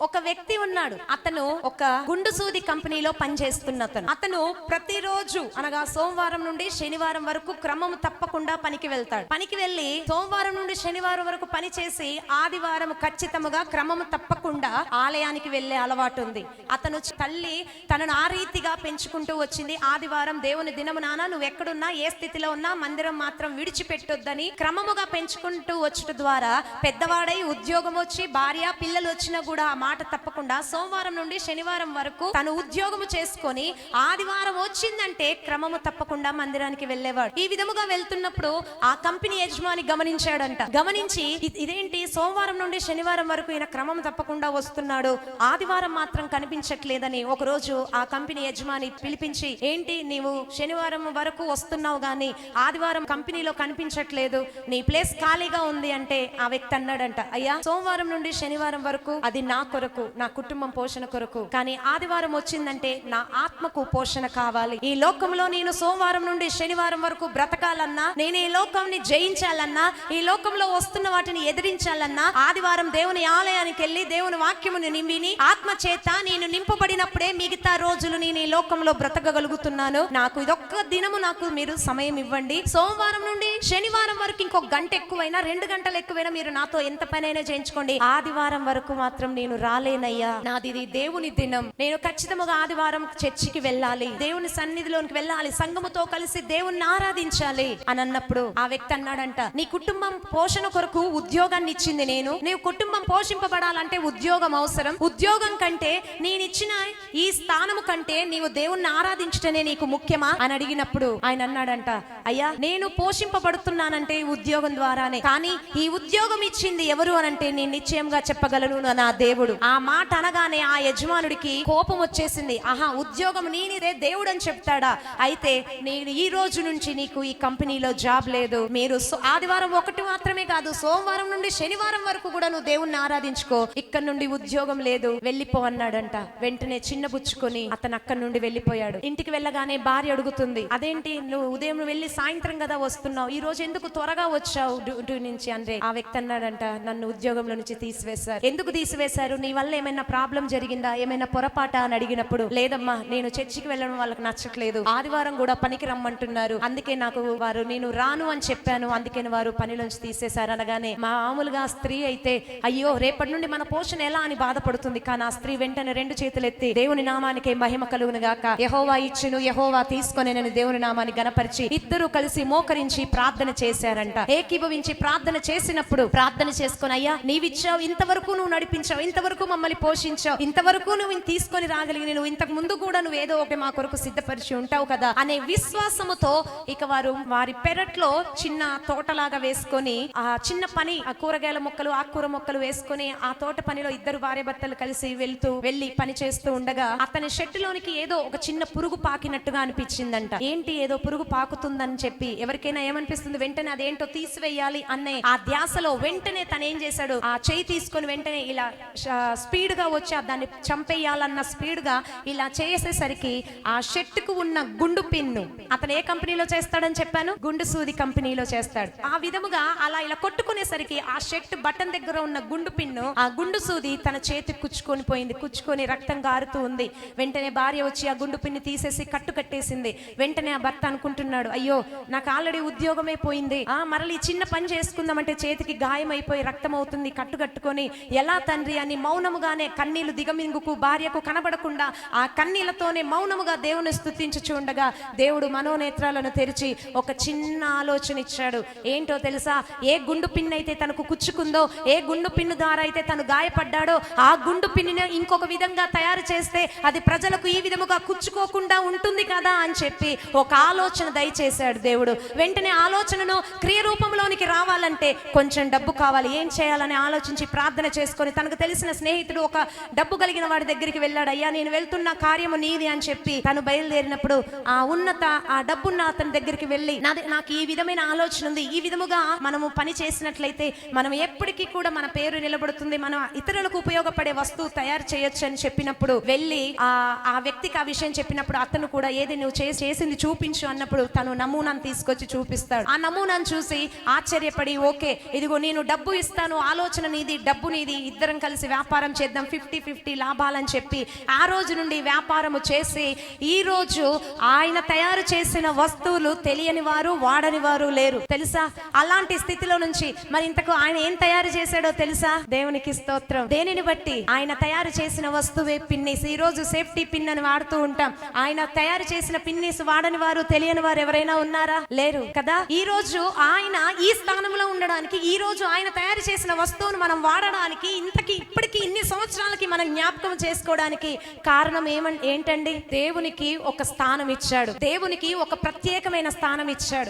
ఒక వ్యక్తి ఉన్నాడు. అతను ఒక గుండు సూది కంపెనీలో పనిచేస్తున్న అతను ప్రతిరోజు అనగా సోమవారం నుండి శనివారం వరకు క్రమం తప్పకుండా పనికి వెళ్తాడు. పనికి వెళ్లి సోమవారం నుండి శనివారం వరకు పని చేసి ఆదివారం ఖచ్చితంగా క్రమం తప్పకుండా ఆలయానికి వెళ్లే అలవాటు ఉంది. అతను తల్లి తనను ఆ రీతిగా పెంచుకుంటూ వచ్చింది. ఆదివారం దేవుని దినము నాన్న నువ్వు ఎక్కడున్నా ఏ స్థితిలో ఉన్నా మందిరం మాత్రం విడిచిపెట్టొద్దని క్రమముగా పెంచుకుంటూ వచ్చుట ద్వారా పెద్దవాడై ఉద్యోగం వచ్చి భార్య పిల్లలు వచ్చినా కూడా ఆ మాట తప్పకుండా సోమవారం నుండి శనివారం వరకు తను ఉద్యోగము చేసుకొని ఆదివారం వచ్చిందంటే క్రమము తప్పకుండా మందిరానికి వెళ్ళేవాడు. ఈ విధముగా వెళ్తున్నప్పుడు ఆ కంపెనీ యజమాని గమనించాడంట. గమనించి ఇదేంటి సోమవారం నుండి శనివారం వరకు ఈయన క్రమం తప్పకుండా వస్తున్నాడు, ఆదివారం మాత్రం కనిపించట్లేదని ఒక రోజు ఆ కంపెనీ యజమాని పిలిపించి, ఏంటి నీవు శనివారం వరకు వస్తున్నావు గానీ ఆదివారం కంపెనీలో కనిపించట్లేదు, నీ ప్లేస్ ఖాళీగా ఉంది అంటే ఆ వ్యక్తి అన్నాడంట, అయ్యా సోమవారం నుండి శనివారం వరకు అది నా కొరకు, నా కుటుంబం పోషణ కొరకు, కానీ ఆదివారం వచ్చిందంటే నా ఆత్మకు పోషణ కావాలి. ఈ లోకంలో నేను సోమవారం నుండి శనివారం వరకు బ్రతకాలన్నా, నేను ఈ లోకాన్ని జయించాలన్నా, ఈ లోకంలో వస్తున్న వాటిని ఎదిరించాలన్నా ఆదివారం దేవుని ఆలయానికి వెళ్ళి దేవుని వాక్యమును నింపిని ఆత్మ చేత నేను నింపబడినప్పుడే మిగతా రోజులు నేను ఈ లోకంలో బ్రతకగలుగుతున్నాను. నాకు ఇదొక్క దినము నాకు మీరు సమయం ఇవ్వండి. సోమవారం నుండి శనివారం వరకు ఇంకొక గంట ఎక్కువైనా 2 గంటలు ఎక్కువైనా మీరు నాతో ఎంత పనైనా చేయించుకోండి, ఆదివారం వరకు మాత్రం నేను రాలేనయ్యా, నాది దేవుని దినం, నేను ఖచ్చితంగా ఆదివారం చర్చికి వెళ్ళాలి, దేవుని సన్నిధిలోనికి వెళ్ళాలి, సంఘముతో కలిసి దేవుణ్ణి ఆరాధించాలి అని అన్నప్పుడు ఆ వ్యక్తి అన్నాడంట, నీ కుటుంబం పోషణ కొరకు ఉద్యోగాన్ని ఇచ్చింది నేను, నీవు కుటుంబం పోషింపబడాలంటే ఉద్యోగం అవసరం, ఉద్యోగం కంటే నేనిచ్చిన ఈ స్థానము కంటే నీవు దేవుణ్ణి ఆరాధించటనే నీకు ముఖ్యమా అని అడిగినప్పుడు ఆయన అన్నాడంట, అయ్యా నేను పోషింపబడుతున్నానంటే ఈ ఉద్యోగం ద్వారానే, కానీ ఈ ఉద్యోగం ఇచ్చింది ఎవరు అనంటే నేను నిశ్చయంగా చెప్పగలను నా దేవుడు. ఆ మాట అనగానే ఆ యజమానుడికి కోపం వచ్చేసింది. ఆహా, ఉద్యోగం నేనిదే దేవుడు అని చెప్తాడా, అయితే నేను ఈ రోజు నుంచి నీకు ఈ కంపెనీలో జాబ్ లేదు, మీరు ఆదివారం ఒకటి మాత్రమే కాదు సోమవారం నుండి శనివారం వరకు కూడా నువ్వు దేవుణ్ణి ఆరాధించుకో, ఇక్కడ నుండి ఉద్యోగం లేదు, వెళ్ళిపో అన్నాడంట. వెంటనే చిన్నబుచ్చుకొని అతను అక్కడి నుండి వెళ్ళిపోయాడు. ఇంటికి వెళ్ళగానే భార్య అడుగుతుంది, అదేంటి నువ్వు ఉదయం వెళ్ళి సాయంత్రం కదా వస్తున్నావు, ఈ రోజు ఎందుకు త్వరగా వచ్చావు డ్యూటీ నుంచి అంటే ఆ వ్యక్తి అన్నాడంట, నన్ను ఉద్యోగంలో నుంచి తీసివేశారు. ఎందుకు తీసివేశారు, నీ వల్ల ఏమైనా ప్రాబ్లం జరిగిందా, ఏమైనా పొరపాట అని అడిగినప్పుడు, లేదమ్మా నేను చర్చికి వెళ్ళడం వాళ్ళకి నచ్చట్లేదు, ఆదివారం కూడా పనికి రమ్మంటున్నారు, అందుకే నాకు వారు నేను రాను అని చెప్పాను, అందుకే వారు పనిలోంచి తీసేశారు అనగానే మామూలుగా స్త్రీ అయితే అయ్యో రేపటి నుండి మన పోషణ ఎలా అని బాధపడుతుంది. కానీ ఆ స్త్రీ వెంటనే 2 చేతులు ఎత్తి దేవుని నామానికి మహిమ కలుగును గాక, యెహోవా ఇచ్చును యెహోవా తీసుకొని నేను దేవుని నామాన్ని గణపరిచి ఇద్దరు కలిసి మోకరించి ప్రార్థన చేశారంట. ఏకీభవించి ప్రార్థన చేసినప్పుడు ప్రార్థన చేసుకొని, అయ్యా నీవిచ్చావు, ఇంతవరకు నువ్వు నడిపించావు, ఇంతవరకు మమ్మల్ని పోషించావు, ఇంతవరకు నువ్వు తీసుకొని రాగలిగి నువ్వు ఇంతకు ముందు కూడా నువ్వు ఏదో ఒకటి మా కొరకు సిద్ధపరిచి ఉంటావు కదా అనే విశ్వాసముతో ఇక వారు వారి పెరట్లో చిన్న తోటలాగా వేసుకొని ఆ చిన్న పని, ఆ కూరగాయల మొక్కలు ఆకుకూర మొక్కలు వేసుకొని ఆ తోట పనిలో ఇద్దరు భార్య భర్తలు కలిసి వెళ్ళి పని చేస్తూ ఉండగా అతని షెట్టులోనికి ఏదో ఒక చిన్న పురుగు పాకినట్టుగా అనిపించిందంట. ఏంటి ఏదో పురుగు పాకుతుందని చెప్పి ఎవరికైనా ఏమనిపిస్తుంది, వెంటనే అదేంటో తీసివేయాలి అనే ఆ ధ్యాసలో వెంటనే తను ఏం చేశాడు, ఆ చేయి తీసుకొని వెంటనే ఇలా స్పీడ్ గా వచ్చి దాన్ని చంపేయాలన్న స్పీడ్ గా ఇలా చేసేసరికి ఆ షెట్టుకు ఉన్న గుండు పిన్ను, అతను ఏ కంపెనీలో చేస్తాడని చెప్పాను, గుండు సూది కంపెనీలో చేస్తాడు. ఆ విధముగా అలా ఇలా కొట్టుకునేసరికి ఆ షెట్ బటన్ దగ్గర ఉన్న గుండు పిన్ను, ఆ గుండు సూది తన చేతికి కుచ్చుకొని పోయింది, కుచ్చుకొని రక్తం గారుతూ ఉంది. వెంటనే భార్య వచ్చి ఆ గుండు పిన్ని తీసేసి కట్టు కట్టేసింది. వెంటనే ఆ భర్త అనుకుంటున్నాడు, అయ్యో నాకు ఆల్రెడీ ఉద్యోగమే పోయింది, మరలి చిన్న పని చేసుకుందామంటే చేతికి గాయం అయిపోయి రక్తం అవుతుంది, కట్టు కట్టుకొని ఎలా తండ్రి అని మౌనముగానే కన్నీళ్లు దిగమింగుకు భార్యకు కనబడకుండా ఆ కన్నీళ్లతోనే మౌనముగా దేవుని స్తుతించుచు ఉండగా దేవుడు మనోనేత్రాలను తెరిచి ఒక చిన్న ఆలోచన ఇచ్చాడు. ఏంటో తెలుసా, ఏ గుండు పిన్ అయితే తనకు కుచ్చుకుందో, ఏ గుండు పిన్ను ద్వారా అయితే తను గాయపడ్డాడో ఆ గుండు పిన్నుని ఇంకొక విధంగా తయారు చేస్తే అది ప్రజలకు ఈ విధముగా కుచ్చుకోకుండా ఉంటుంది కదా అని చెప్పి ఒక ఆలోచన దయచేశాడు దేవుడు. వెంటనే ఆలోచనను క్రియ రూపంలోనికి రావాలంటే కొంచెం డబ్బు కావాలి, ఏం చేయాలని ఆలోచించి ప్రార్థన చేసుకొని తనకు తెలిసిన స్నేహితుడు ఒక డబ్బు కలిగిన వాడి దగ్గరికి వెళ్ళాడు. అయ్యా నేను వెళ్తున్న కార్యము నీది అని చెప్పి తను బయలుదేరినప్పుడు ఆ డబ్బున్న అతని దగ్గరికి వెళ్ళి, నాకు ఈ విధమైన ఆలోచన ఉంది, ఈ విధముగా మనము పని చేసినట్లయితే మనం ఎప్పటికీ కూడా మన పేరు నిలబడుతుంది, మనం ఇతరులకు ఉపయోగపడే వస్తువు తయారు చేయొచ్చు అని చెప్పినప్పుడు వెళ్ళి ఆ వ్యక్తికి ఆ విషయం చెప్పినప్పుడు అతను కూడా ఏది నువ్వు చేసింది చూపించు అన్నప్పుడు తను నమూనాను తీసుకొచ్చి చూపిస్తాడు. ఆ నమూనాను చూసి ఆశ్చర్యపడి, ఓకే ఇదిగో నేను డబ్బు ఇస్తాను, ఆలోచన నీది, డబ్బు నీది, ఇద్దరం కలిసి వ్యాపారం చేద్దాం, 50-50 లాభాలని చెప్పి ఆ రోజు నుండి వ్యాపారము చేసి ఈ రోజు ఆయన తయారు చేసిన వస్తువులు తెలియని వారు వాడని వారు లేరు తెలుసా. అలాంటి స్థితిలో నుంచి మరి ఇంతకు ఆయన ఏం తయారు చేశాడో తెలుసా? దేవునికి స్తోత్రం. దేనిని బట్టి? ఆయన తయారు చేసిన వస్తువే పిన్నీస్. ఈ రోజు సేఫ్టీ పిన్ అని వాడుతూ ఉంటాం. ఆయన తయారు చేసిన పిన్నీస్ వాడని వారు తెలియని వారు ఎవరైనా ఉన్నారా? లేరు కదా. ఈ రోజు ఆయన ఈ స్థానంలో ఉండడానికి, ఈ రోజు ఆయన తయారు చేసిన వస్తువును మనం వాడడానికి, ఇప్పటికి ఇన్ని సంవత్సరాలకి మనం జ్ఞాపకం చేసుకోవడానికి కారణం ఏంటండి? దేవునికి ఒక స్థానం ఇచ్చాడు. దేవునికి ఒక ప్రత్యేకమైన స్థానం ఇచ్చాడు.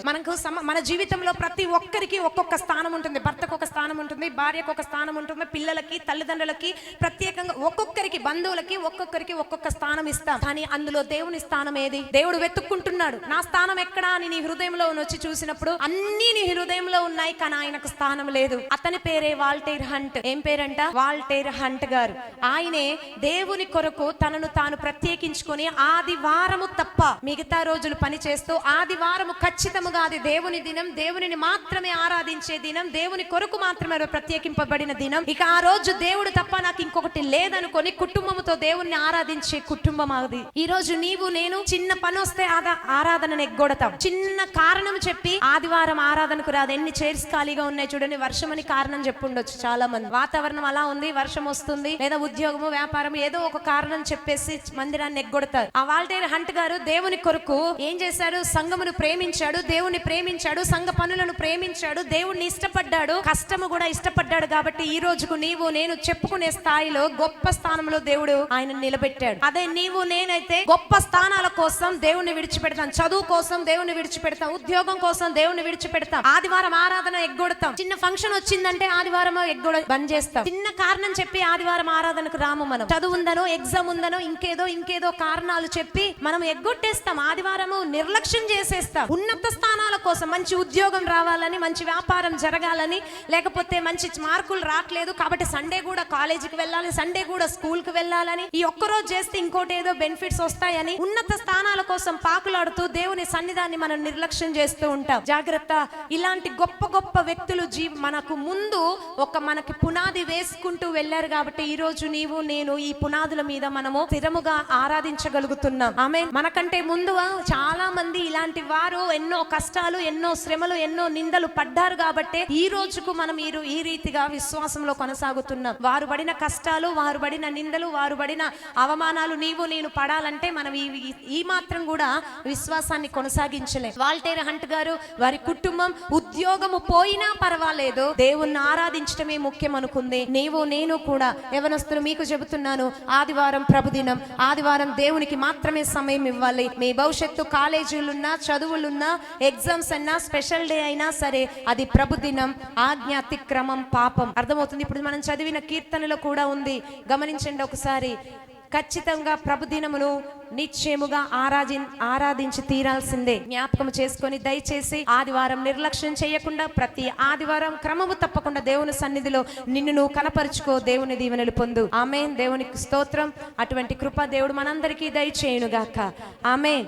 మన జీవితంలో ప్రతి ఒక్కరికి ఒక్కొక్క స్థానం ఉంటుంది. భర్తకు ఒక స్థానం ఉంటుంది, భార్యకు ఒక స్థానం ఉంటుంది, పిల్లలకి, తల్లిదండ్రులకి, ప్రత్యేకంగా ఒక్కొక్కరికి, బంధువులకి ఒక్కొక్కరికి ఒక్కొక్క స్థానం ఇస్తాం. కానీ అందులో దేవుని స్థానం ఏది? దేవుడు వెతుక్కుంటున్నాడు. నా స్థానం ఎక్కడా అని నీ హృదయంలో వచ్చి చూసినప్పుడు అన్ని నీ హృదయంలో ఉన్నాయి, కానీ ఆయనకు స్థానం లేదు. అతని పేరే వాల్టేర్ హంట్. ఏం పేరంట? వాల్టేర్ హంట్ గారు. ఆయనే దేవుని కొరకు తనను తాను ప్రత్యేకించుకొని ఆదివారము తప్ప మిగతా రోజులు పని చేస్తూ, ఆదివారము ఖచ్చితంగా అది దేవుని దినం, దేవునిని మాత్రమే ఆరాధించే దినం, దేవుని కొరకు మాత్రమే ప్రత్యేకింపబడిన దినం. ఇక ఆ రోజు దేవుడు తప్ప నాకు ఇంకొకటి లేదనుకొని కుటుంబంతో దేవుణ్ణి ఆరాధించే కుటుంబం అది. ఈ రోజు నీవు నేను చిన్న పని వస్తే ఆరాధనను ఎగ్గొడతాం. చిన్న కారణం చెప్పి ఆదివారం ఆరాధనకు రాదు. ఎన్ని చైర్స్ ఖాళీగా ఉన్నాయి చూడండి, వర్షం అని కారణం చెప్పుండొచ్చు చాలా మంది. వాతావరణం అలా ఉంది, వర్షం వస్తుంది, లేదా ఉద్యోగము, వ్యాపారం, ఏదో ఒక కారణం చెప్పేసి మందిరాన్ని ఎగ్గొడతారు. ఆ వాల్టేర్ హంట్ గారు దేవుని కొరకు ఏం చేశాడు? సంఘమును ప్రేమించాడు, దేవుణ్ణి ప్రేమించాడు, సంఘ పనులను ప్రేమించాడు, దేవుణ్ణి ఇష్టపడ్డాడు, కష్టము కూడా ఇష్టపడ్డాడు. కాబట్టి ఈ రోజుకు నీవు నేను చెప్పుకునే స్థాయిలో గొప్ప స్థానంలో దేవుడు ఆయన నిలబెట్టాడు. అదే నీవు నేనైతే గొప్ప స్థానాల కోసం దేవుణ్ణి విడిచిపెడతాం, చదువు కోసం దేవుణ్ణి విడిచిపెడతాం, ఉద్యోగం కోసం దేవుణ్ణి విడిచిపెడతాం, ఆదివారం ఆరాధన ఎగ్గొడతాం. చిన్న ఫంక్షన్ వచ్చిందంటే ఆదివారం బంద్ చేస్తాం. చిన్న కారణం చెప్పి ఆదివారం ఆరాధనకు రాము. మనం చదువు ఉందనో, ఎగ్జామ్ ఉందనో, ఇంకేదో కారణాలు చెప్పి మనం ఎగ్గొట్టేస్తాం. ఆదివారము నిర్లక్ష్యం చేసేస్తాం. ఉన్నత స్థానాల కోసం, మంచి ఉద్యోగం రావాలని, మంచి వ్యాపారం జరగాలని, లేకపోతే మంచి మార్కులు రావట్లేదు కాబట్టి సండే కూడా కాలేజీకి వెళ్ళాలి, సండే కూడా స్కూల్ కి వెళ్ళాలని, ఈ ఒక్కరోజు చేస్తే ఇంకోటి ఏదో బెనిఫిట్స్ వస్తాయని ఉన్నత స్థానాల కోసం పాకులాడుతూ దేవుని సన్నిధాన్ని మనం నిర్లక్ష్యం చేస్తూ ఉంటాం. జాగ్రత్త. ఇలాంటి గొప్ప గొప్ప వ్యక్తులు మనకు ముందు మనకి పునాది వేసుకుంటూ వెళ్ళారు కాబట్టి ఈ రోజు నీవు నేను ఈ పునాదుల మీద మనము స్థిరముగా ఆరాధించగలుగుతున్నాం. ఆమేన్. మనకంటే ముందు చాలా మంది ఇలాంటి వారు ఎన్నో కష్టాలు, ఎన్నో శ్రమలు, ఎన్నో నిందలు పడ్డారు కాబట్టి ఈ రోజుకు మనం ఈ రీతిగా విశ్వాసంలో కొనసాగుతున్నాం. వారు పడిన కష్టాలు, వారు పడిన నిందలు, వారు పడిన అవమానాలు నీవు నేను పడాలంటే మనం ఈ మాత్రం కూడా విశ్వాసాన్ని కొనసాగించలే. వాల్టేర్ హంట్ గారు, వారి కుటుంబం ఉద్యోగము పోయినా పర్వాలేదు, దేవుణ్ణి ఆరాధించడమే ముఖ్యం అనుకుంది. నీవు నేను కూడా యవనస్తులు మీకు చెబుతున్నాను, ఆదివారం ప్రభుదినం, ఆదివారం దేవునికి మాత్రమే సమయం ఇవ్వాలి. మీ భవిష్యత్తు కాలేజీలున్నా, చదువులున్నా, ఎగ్జామ్స్ అన్నా, స్పెషల్ డే అయినా సరే అది ప్రభుదినం. ఆజ్ఞ అతిక్రమం పాపం. అర్థమవుతుంది. ఇప్పుడు మనం చదివిన కీర్తనలో కూడా ఉంది, గమనించండి ఒకసారి. ఖచ్చితంగా ప్రభుదినమును నిశ్చయముగా ఆరాధించి తీరాల్సిందే. జ్ఞాపకం చేసుకొని దయచేసి ఆదివారం నిర్లక్ష్యం చేయకుండా ప్రతి ఆదివారం క్రమము తప్పకుండా దేవుని సన్నిధిలో నిన్ను నువ్వు కనపరుచుకో. దేవుని దీవెనలు పొందు. ఆమేన్. దేవునికి స్తోత్రం. అటువంటి కృప దేవుడు మనందరికీ దయచేయునుగాక. ఆమేన్.